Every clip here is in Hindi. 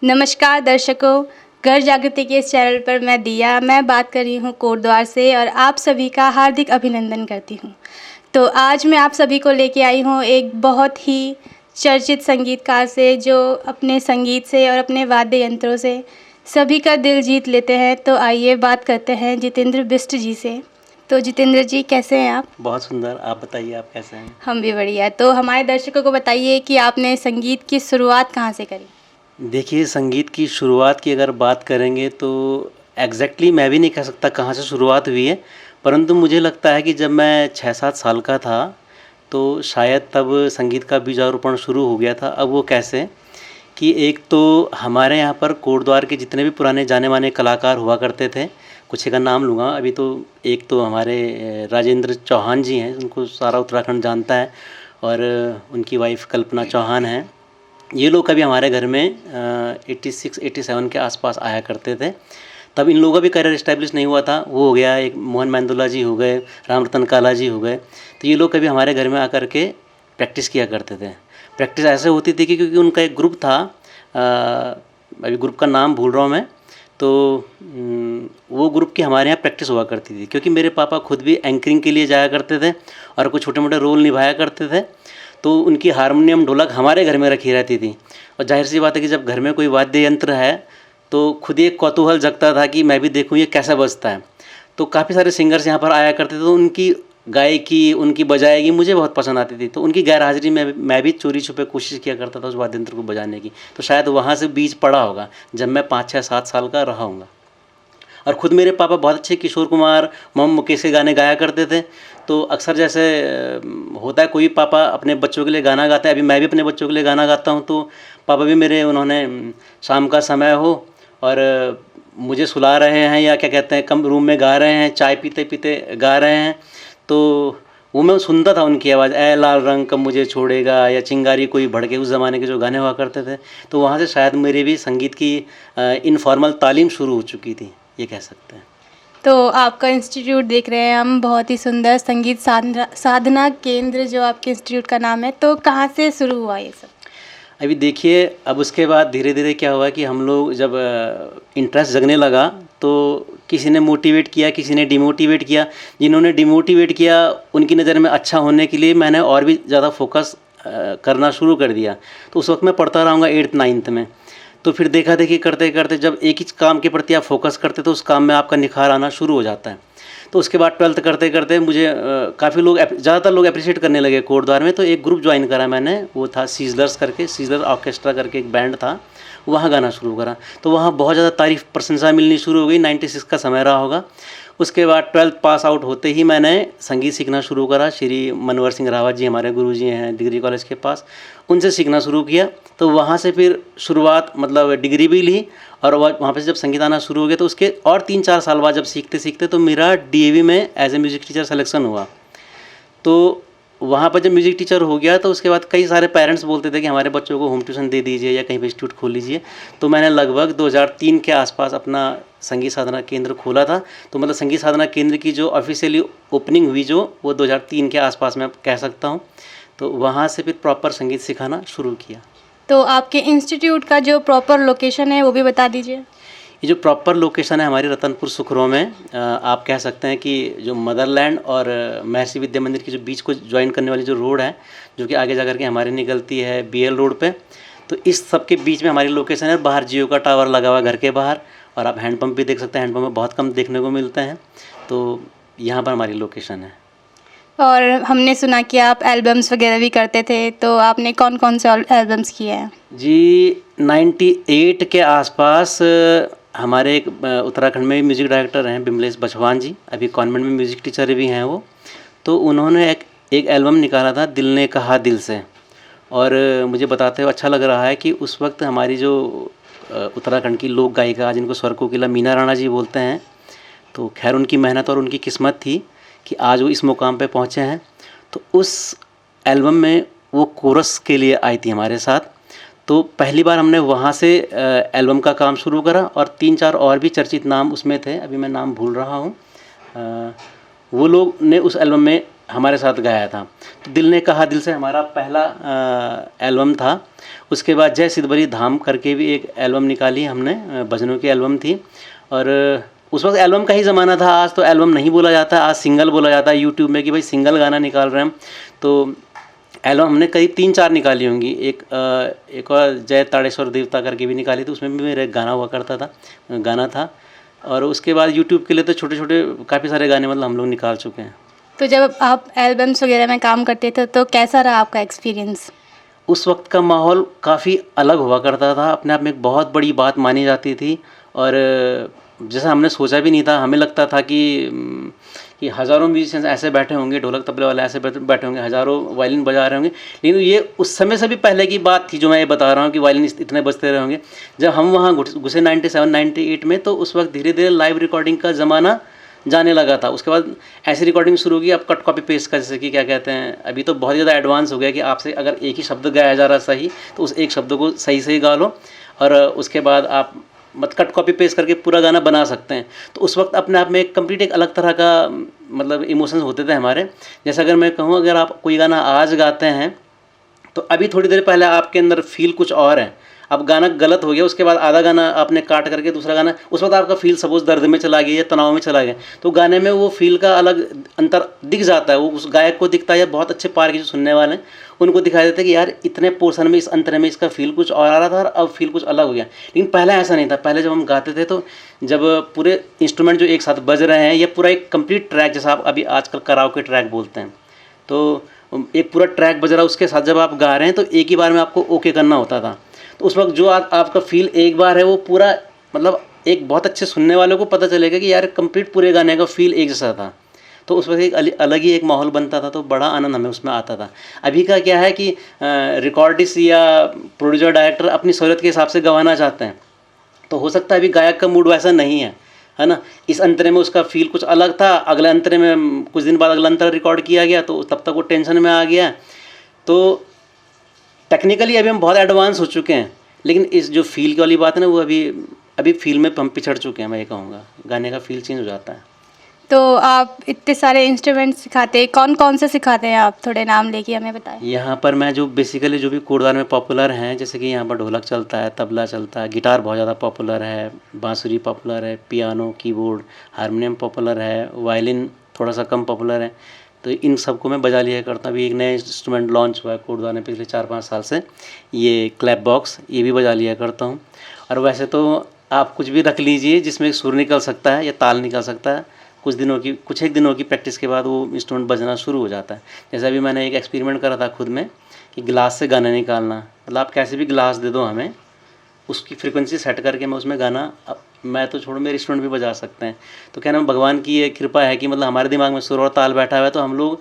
नमस्कार दर्शकों, घर जागृति के इस चैनल पर मैं बात कर रही हूँ कोटद्वार से और आप सभी का हार्दिक अभिनंदन करती हूँ। तो आज मैं आप सभी को लेके आई हूँ एक बहुत ही चर्चित संगीतकार से, जो अपने संगीत से और अपने वाद्य यंत्रों से सभी का दिल जीत लेते हैं। तो आइए बात करते हैं जितेंद्र बिष्ट जी से। तो जितेंद्र जी, कैसे हैं आप? बहुत सुंदर। आप बताइए, आप कैसे हैं? हम भी बढ़िया। तो हमारे दर्शकों को बताइए कि आपने संगीत की शुरुआत कहाँ से करी? देखिए, संगीत की शुरुआत की अगर बात करेंगे तो एग्जैक्टली मैं भी नहीं कह सकता कहाँ से शुरुआत हुई है, परंतु मुझे लगता है कि जब मैं 6-7 साल का था तो शायद तब संगीत का बीजारोपण शुरू हो गया था। अब वो कैसे कि एक तो हमारे यहाँ पर कोटद्वार के जितने भी पुराने जाने माने कलाकार हुआ करते थे, कुछ का नाम लूँगा अभी। तो एक तो हमारे राजेंद्र चौहान जी हैं, उनको सारा उत्तराखंड जानता है, और उनकी वाइफ कल्पना चौहान हैं। ये लोग कभी हमारे घर में 86-87 के आसपास आया करते थे। तब इन लोगों का भी करियर इस्टेब्लिश नहीं हुआ था। वो हो गया, एक मोहन मेंदोला जी हो गए, राम रतन काला जी हो गए। तो ये लोग कभी हमारे घर में आकर के प्रैक्टिस किया करते थे। प्रैक्टिस ऐसे होती थी कि क्योंकि उनका एक ग्रुप था, अभी ग्रुप का नाम भूल रहा हूँ मैं, तो वो ग्रुप की हमारे यहाँ प्रैक्टिस हुआ करती थी। क्योंकि मेरे पापा खुद भी एंकरिंग के लिए जाया करते थे और कुछ छोटे मोटे रोल निभाया करते थे, तो उनकी हारमोनियम ढोलक हमारे घर में रखी रहती थी। और जाहिर सी बात है कि जब घर में कोई वाद्य यंत्र है तो खुद ही एक कौतूहल जगता था कि मैं भी देखूं ये कैसा बजता है। तो काफ़ी सारे सिंगर्स यहाँ पर आया करते थे, तो उनकी गायकी, उनकी बजाएगी मुझे बहुत पसंद आती थी। तो उनकी गैर हाजिरी में मैं भी चोरी छुपे कोशिश किया करता था उस वाद्य यंत्र को बजाने की। तो शायद वहाँ से बीज पड़ा होगा जब मैं 5-6-7 साल का रहा हूँगा। और ख़ुद मेरे पापा बहुत अच्छे किशोर कुमार, मोहम्मद मुकेश के गाने गाया करते थे। तो अक्सर जैसे होता है, कोई पापा अपने बच्चों के लिए गाना गाता है, अभी मैं भी अपने बच्चों के लिए गाना गाता हूँ। तो पापा भी मेरे, उन्होंने शाम का समय हो और मुझे सुला रहे हैं, या क्या कहते हैं, कम रूम में गा रहे हैं, चाय पीते पीते गा रहे हैं, तो वो मैं सुनता था उनकी आवाज़, ए लाल रंग कब मुझे छोड़ेगा, या चिंगारी कोई भड़के, उस ज़माने के जो गाने हुआ करते थे। तो वहाँ से शायद मेरी भी संगीत की इनफॉर्मल तालीम शुरू हो चुकी थी, ये कह सकते हैं। तो आपका इंस्टीट्यूट देख रहे हैं हम, बहुत ही सुंदर संगीत साधना केंद्र जो आपके इंस्टीट्यूट का नाम है। तो कहाँ से शुरू हुआ ये सब? अभी देखिए, अब उसके बाद धीरे धीरे क्या हुआ कि हम लोग जब इंटरेस्ट जगने लगा तो किसी ने मोटिवेट किया, किसी ने डिमोटिवेट किया। जिन्होंने डिमोटिवेट किया उनकी नज़र में अच्छा होने के लिए मैंने और भी ज़्यादा फोकस करना शुरू कर दिया। तो उस वक्त मैं पढ़ता रहूँगा 8th-9th में। तो फिर देखा देखी करते करते जब एक ही काम के प्रति आप फोकस करते तो उस काम में आपका निखार आना शुरू हो जाता है। तो उसके बाद 12th करते करते मुझे काफ़ी लोग, ज़्यादातर लोग अप्रिशिएट करने लगे कोटद्वार में। तो एक ग्रुप ज्वाइन करा मैंने, वो था सीजलर्स करके, सीजलर ऑर्केस्ट्रा करके एक बैंड था, वहाँ गाना शुरू करा। तो वहाँ बहुत ज़्यादा तारीफ़ प्रशंसा मिलनी शुरू हो गई। 96 का समय रहा होगा। उसके बाद 12th पास आउट होते ही मैंने संगीत सीखना शुरू करा। श्री मनोहर सिंह रावत जी हमारे गुरु जी हैं डिग्री कॉलेज के पास, उनसे सीखना शुरू किया। तो वहाँ से फिर शुरुआत, मतलब डिग्री भी ली, और वहाँ पे जब संगीत आना शुरू हो गया तो उसके और 3-4 साल बाद जब सीखते सीखते तो मेरा डीएवी में as a music teacher selection हुआ। तो वहाँ पर जब म्यूज़िक टीचर हो गया तो उसके बाद कई सारे पेरेंट्स बोलते थे कि हमारे बच्चों को होम ट्यूशन दे दीजिए या कहीं पे इंस्टीट्यूट खोल लीजिए। तो मैंने लगभग 2003 के आसपास अपना संगीत साधना केंद्र खोला था। तो मतलब संगीत साधना केंद्र की जो ऑफिशियली ओपनिंग हुई जो, वो 2003 के आसपास मैं कह सकता हूँ। तो वहाँ से फिर प्रॉपर संगीत सिखाना शुरू किया। तो आपके इंस्टीट्यूट का जो प्रॉपर लोकेशन है वो भी बता दीजिए। ये जो प्रॉपर लोकेशन है हमारी रतनपुर सुखरो में, आप कह सकते हैं कि जो मदरलैंड और महर्षि विद्या मंदिर के जो बीच को ज्वाइन करने वाली जो रोड है, जो कि आगे जाकर के हमारी निकलती है बीएल रोड पे, तो इस सब के बीच में हमारी लोकेशन है। बाहर जियो का टावर लगा हुआ घर के बाहर, और आप हैंडपम्प भी देख सकते हैं। हैंडपम्प में बहुत कम देखने को मिलते हैं। तो यहाँ पर हमारी लोकेशन है। और हमने सुना कि आप एल्बम्स वगैरह भी करते थे, तो आपने कौन कौन से एल्बम्स किए हैं? जी, 98 के आसपास हमारे एक उत्तराखंड में म्यूज़िक डायरेक्टर हैं बिमलेश बछवान जी, अभी कॉन्वेंट में म्यूज़िक टीचर भी हैं वो। तो उन्होंने एक एल्बम निकाला था, दिल ने कहा दिल से। और मुझे बताते हुए अच्छा लग रहा है कि उस वक्त हमारी जो उत्तराखंड की लोक गायिका, जिनको स्वर कोकिला मीना राणा जी बोलते हैं, तो खैर उनकी मेहनत और उनकी किस्मत थी कि आज वो इस मुकाम पे पहुँचे हैं। तो उस एल्बम में वो कोरस के लिए आई थी हमारे साथ। तो पहली बार हमने वहाँ से एल्बम का काम शुरू करा, और 3-4 और भी चर्चित नाम उसमें थे, अभी मैं नाम भूल रहा हूँ। वो लोग ने उस एल्बम में हमारे साथ गाया था। तो दिल ने कहा दिल से हमारा पहला एल्बम था। उसके बाद जय सिद्धबरी धाम करके भी एक एल्बम निकाली हमने, भजनों की एल्बम थी। और उस वक्त एल्बम का ही ज़माना था, आज तो एल्बम नहीं बोला जाता, आज सिंगल बोला जाता है यूट्यूब में कि भाई सिंगल गाना निकाल रहे हैं हम। तो एल्बम हमने करीब 3-4 निकाली होंगी। एक और जय ताड़ेश्वर देवता करके भी निकाली थी, उसमें भी मेरा एक गाना हुआ करता था, गाना था। और उसके बाद यूट्यूब के लिए तो छोटे छोटे काफ़ी सारे गाने मतलब हम लोग निकाल चुके हैं। तो जब आप एल्बम्स वगैरह में काम करते थे तो कैसा रहा आपका एक्सपीरियंस? उस वक्त का माहौल काफ़ी अलग हुआ करता था, अपने आप में एक बहुत बड़ी बात मानी जाती थी। और जैसा हमने सोचा भी नहीं था, हमें लगता था कि हज़ारों म्यूजिशियंस ऐसे बैठे होंगे, ढोलक तबले वाले ऐसे बैठे होंगे, हज़ारों वायलिन बजा रहे होंगे। लेकिन ये उस समय से भी पहले की बात थी जो मैं ये बता रहा हूँ कि वायलिन इतने बजते रहे होंगे। जब हम वहाँ घुसे 97-98 में, तो उस वक्त धीरे धीरे लाइव रिकॉर्डिंग का ज़माना जाने लगा था। उसके बाद ऐसी रिकॉर्डिंग शुरू होगी, अब कट कॉपी पेस्ट का, जैसे कि क्या कहते हैं, अभी तो बहुत ज़्यादा एडवांस हो गया कि आपसे अगर एक ही शब्द गाया जा रहा सही, तो उस एक शब्द को सही सही गा लो और उसके बाद आप कट कॉपी पेस्ट करके पूरा गाना बना सकते हैं। तो उस वक्त अपने आप में एक कंप्लीट एक अलग तरह का मतलब इमोशंस होते थे हमारे। जैसे अगर मैं कहूँ, अगर आप कोई गाना आज गाते हैं तो अभी थोड़ी देर पहले आपके अंदर फील कुछ और है, अब गाना गलत हो गया, उसके बाद आधा गाना आपने काट करके दूसरा गाना, उस वक्त आपका फील सपोज दर्द में चला गया या तनाव में चला गया, तो गाने में वो फील का अलग अंतर दिख जाता है। वो उस गायक को दिखता है या बहुत अच्छे पार के जो सुनने वाले हैं उनको दिखाई देता है कि यार इतने पोर्शन में, इस अंतर में इसका फील कुछ और आ रहा था और अब फील कुछ अलग हो गया। लेकिन पहले ऐसा नहीं था। पहले जब हम गाते थे तो जब पूरे इंस्ट्रूमेंट जो एक साथ बज रहे हैं, या पूरा एक कंप्लीट ट्रैक, जैसा आप अभी आजकल कराओके ट्रैक बोलते हैं, तो एक पूरा ट्रैक बज रहा है, उसके साथ जब आप गा रहे हैं तो एक ही बार में आपको ओके करना होता था। तो उस वक्त जो आपका फील एक बार है, वो पूरा मतलब एक बहुत अच्छे सुनने वालों को पता चलेगा कि यार कंप्लीट पूरे गाने का फील एक जैसा था। तो उस वक्त एक अलग ही एक माहौल बनता था, तो बड़ा आनंद हमें उसमें आता था। अभी का क्या है कि रिकॉर्डिस्ट या प्रोड्यूसर डायरेक्टर अपनी सहूलियत के हिसाब से गवाना चाहते हैं, तो हो सकता है अभी गायक का मूड वैसा नहीं है ना। इस अंतरे में उसका फील कुछ अलग था, अगले अंतरे में कुछ दिन बाद अगला अंतर रिकॉर्ड किया गया, तो तब तक वो टेंशन में आ गया। तो टेक्निकली अभी हम बहुत एडवांस हो चुके हैं, लेकिन इस जो फील वाली बात है ना, वो अभी फील में हम पिछड़ चुके हैं। मैं ये कहूँगा गाने का फील चेंज हो जाता है। तो आप इतने सारे इंस्ट्रूमेंट सिखाते हैं, कौन कौन से सिखाते हैं? आप थोड़े नाम लेके हमें बताएं। यहाँ पर मैं जो बेसिकली जो भी कोटद्वार में पॉपुलर हैं, जैसे कि यहाँ पर ढोलक चलता है, तबला चलता है, गिटार बहुत ज़्यादा पॉपुलर है, बांसुरी पॉपुलर है, पियानो, कीबोर्ड, हारमोनियम पॉपुलर है, वायलिन थोड़ा सा कम पॉपुलर है। तो इन सबको मैं बजा लिया करता हूँ। अभी एक नया इंस्ट्रूमेंट लॉन्च हुआ है कोटद्वार में पिछले 4-5 साल से, ये क्लैप बॉक्स, ये भी बजा लिया करता हूँ। और वैसे तो आप कुछ भी रख लीजिए जिसमें सुर निकल सकता है या ताल निकल सकता है, कुछ एक दिनों की प्रैक्टिस के बाद वो इंस्ट्रूमेंट बजना शुरू हो जाता है। जैसे अभी मैंने एक एक्सपेरिमेंट करा था खुद में कि ग्लास से गाना निकालना, मतलब आप कैसे भी ग्लास दे दो हमें, उसकी फ्रीक्वेंसी सेट करके मैं उसमें गाना, मैं तो छोड़ो मेरे इंस्ट्रूमेंट भी बजा सकते हैं। तो क्या नाम, भगवान की ये कृपा है कि मतलब हमारे दिमाग में सुर और ताल बैठा हुआ है, तो हम लोग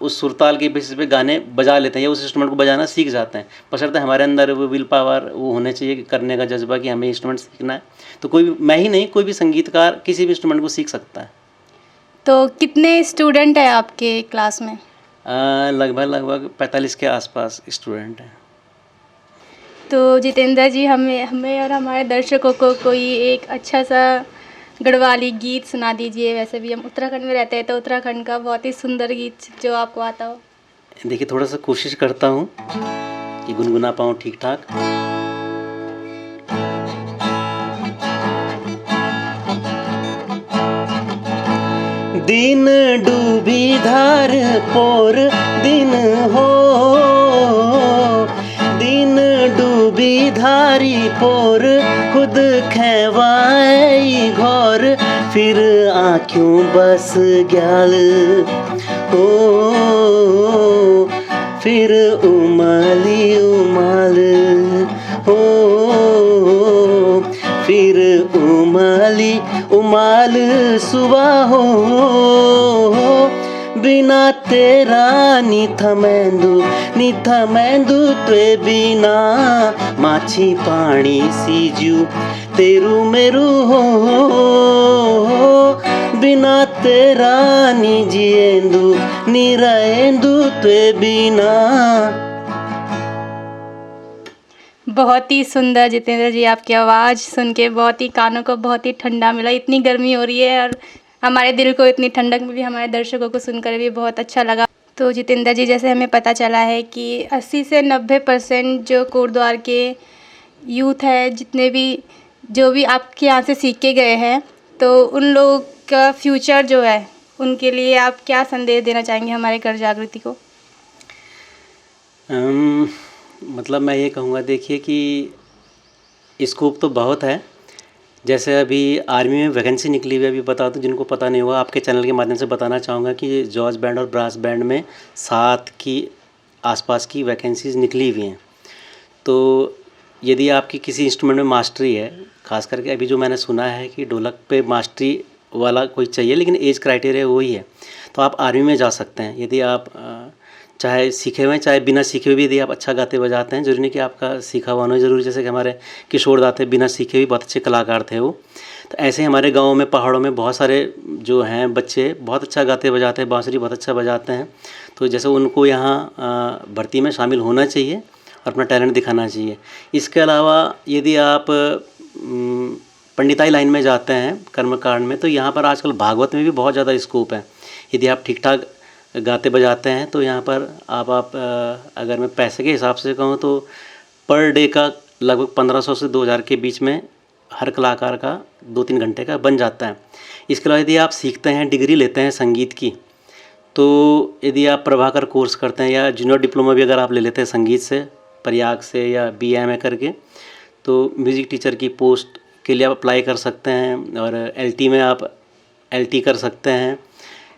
उस सुर ताल के बेसिस पे गाने बजा लेते हैं या उस इंस्ट्रूमेंट को बजाना सीख जाते हैं। बशर्ते हमारे अंदर वो विल पावर वो होने चाहिए कि करने का जज्बा कि हमें इंस्ट्रूमेंट सीखना है। तो कोई मैं ही नहीं, कोई भी संगीतकार किसी भी इंस्ट्रूमेंट को सीख सकता है। तो कितने स्टूडेंट हैं आपके क्लास में? लगभग 45 के आसपास स्टूडेंट हैं। तो जितेंद्र जी, हमें और हमारे दर्शकों को कोई एक अच्छा सा गढ़वाली गीत सुना दीजिए। वैसे भी हम उत्तराखंड में रहते हैं, तो उत्तराखंड का बहुत ही सुंदर गीत जो आपको आता हो। देखिए, थोड़ा सा कोशिश करता हूँ कि गुनगुना पाऊँ ठीक ठाक। दिन डूबी धार पोर दिन हो, दिन डूबी धारी पोर, खुद खेवाई घोर, फिर आँखों बस ग्याल हो, फिर उमाली उमाल हो, फिर उमाली उमाल सुबह हो, बिना तेरा निथा मैंदू त्वे बिना माछी पानी सीजू तेरू मेरू हो, बिना तेरा नी जिएंदू नी रहेंदू त्वे बिना। बहुत ही सुंदर जितेंद्र जी, आपकी आवाज़ सुन के बहुत ही कानों को बहुत ही ठंडा मिला। इतनी गर्मी हो रही है और हमारे दिल को इतनी ठंडक मिली, हमारे दर्शकों को सुनकर भी बहुत अच्छा लगा। तो जितेंद्र जी, जैसे हमें पता चला है कि 80 से 90% जो कोटद्वार के यूथ है, जितने भी जो भी आपके यहाँ से सीख के गए हैं, तो उन लोगों का फ्यूचर जो है, उनके लिए आप क्या संदेश देना चाहेंगे हमारे कर जागृति को? मतलब मैं ये कहूँगा, देखिए कि स्कोप तो बहुत है। जैसे अभी आर्मी में वैकेंसी निकली हुई है, अभी बता दूं जिनको पता नहीं हुआ, आपके चैनल के माध्यम से बताना चाहूँगा कि जॉर्ज बैंड और ब्रास बैंड में 7 की आसपास की वैकेंसीज़ निकली हुई हैं। तो यदि आपकी किसी इंस्ट्रूमेंट में मास्टरी है, खास करके अभी जो मैंने सुना है कि ढोलक पे मास्टरी वाला कोई चाहिए, लेकिन एज क्राइटेरिया वही है, तो आप आर्मी में जा सकते हैं। यदि आप चाहे सीखे हुए हैं चाहे बिना सीखे हुए भी यदि आप अच्छा गाते बजाते हैं, जरूरी नहीं कि आपका सीखा हुआ होना जरूरी। जैसे कि हमारे किशोर दा थे, बिना सीखे हुए बहुत अच्छे कलाकार थे वो। तो ऐसे हमारे गाँव में, पहाड़ों में बहुत सारे जो हैं बच्चे बहुत अच्छा गाते बजाते हैं, बांसुरी बहुत अच्छा बजाते हैं। तो जैसे उनको यहाँ भर्ती में शामिल होना चाहिए और अपना टैलेंट दिखाना चाहिए। इसके अलावा यदि आप पंडिताई लाइन में जाते हैं, कर्मकांड में, तो यहाँ पर आजकल भागवत में भी बहुत ज़्यादा स्कोप है। यदि आप ठीक ठाक गाते बजाते हैं तो यहाँ पर आप अगर मैं पैसे के हिसाब से कहूँ तो पर डे का लगभग 1500 से 2000 के बीच में हर कलाकार का 2-3 घंटे का बन जाता है। इसके अलावा यदि आप सीखते हैं, डिग्री लेते हैं संगीत की, तो यदि आप प्रभाकर कोर्स करते हैं या जूनियर डिप्लोमा भी अगर आप ले लेते हैं संगीत से, प्रयाग से या BA करके, तो म्यूज़िक टीचर की पोस्ट के लिए आप अप्लाई कर सकते हैं और LT में आप LT कर सकते हैं।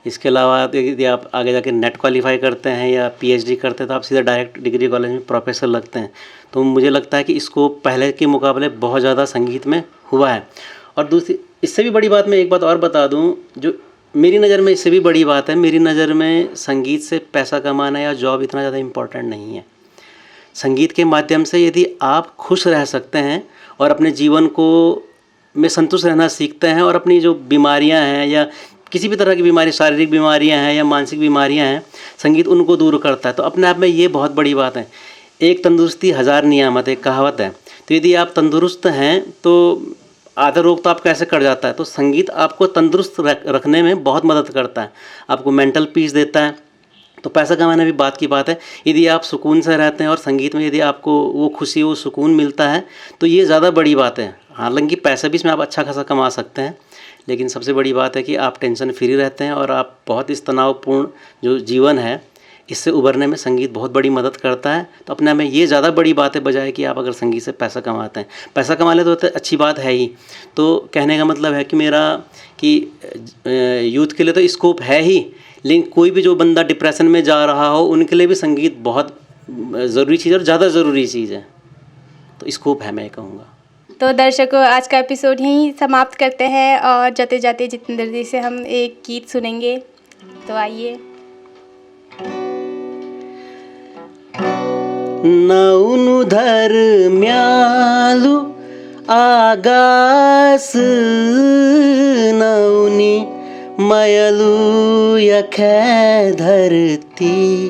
इसके अलावा यदि आप आगे जाके नेट क्वालिफाई करते हैं या PhD करते हैं तो आप सीधा डायरेक्ट डिग्री कॉलेज में प्रोफेसर लगते हैं। तो मुझे लगता है कि इसको पहले के मुकाबले बहुत ज़्यादा संगीत में हुआ है। और दूसरी, इससे भी बड़ी बात, मैं एक बात और बता दूं, जो मेरी नज़र में इससे भी बड़ी बात है, मेरी नज़र में संगीत से पैसा कमाना या जॉब इतना ज़्यादा इम्पोर्टेंट नहीं है। संगीत के माध्यम से यदि आप खुश रह सकते हैं और अपने जीवन को में संतुष्ट रहना सीखते हैं और अपनी जो बीमारियां हैं या किसी भी तरह की बीमारी, शारीरिक बीमारियां हैं या मानसिक बीमारियां हैं, संगीत उनको दूर करता है, तो अपने आप में ये बहुत बड़ी बात है। एक तंदुरुस्ती 1000 नियामत, एक कहावत है। तो यदि आप तंदुरुस्त हैं तो आधा रोग तो आपका ऐसे कट जाता है। तो संगीत आपको तंदुरुस्त रखने में बहुत मदद करता है, आपको मेंटल पीस देता है। तो पैसा कमाना भी बात की बात है। यदि आप सुकून से रहते हैं और संगीत में यदि आपको वो खुशी, वो सुकून मिलता है, तो ये ज़्यादा बड़ी बात है। हालांकि पैसा भी इसमें आप अच्छा खासा कमा सकते हैं, लेकिन सबसे बड़ी बात है कि आप टेंशन फ्री रहते हैं और आप बहुत इस तनावपूर्ण जो जीवन है, इससे उभरने में संगीत बहुत बड़ी मदद करता है। तो अपने में ये ज़्यादा बड़ी बात है बजाय कि आप अगर संगीत से पैसा कमाते हैं। पैसा कमा ले तो अच्छी बात है ही। तो कहने का मतलब है कि मेरा कि यूथ के लिए तो स्कोप है ही, लेकिन कोई भी जो बंदा डिप्रेशन में जा रहा हो उनके लिए भी संगीत बहुत ज़रूरी चीज़ है और ज़्यादा ज़रूरी चीज़ है। तो स्कोप है, मैं कहूँगा। तो दर्शकों, आज का एपिसोड यहीं समाप्त करते हैं और जाते जाते जितेंद्र जी से हम एक गीत सुनेंगे। तो आइए। नौनु धर्म्यालु आगास नौनी मयलु यखै धरती।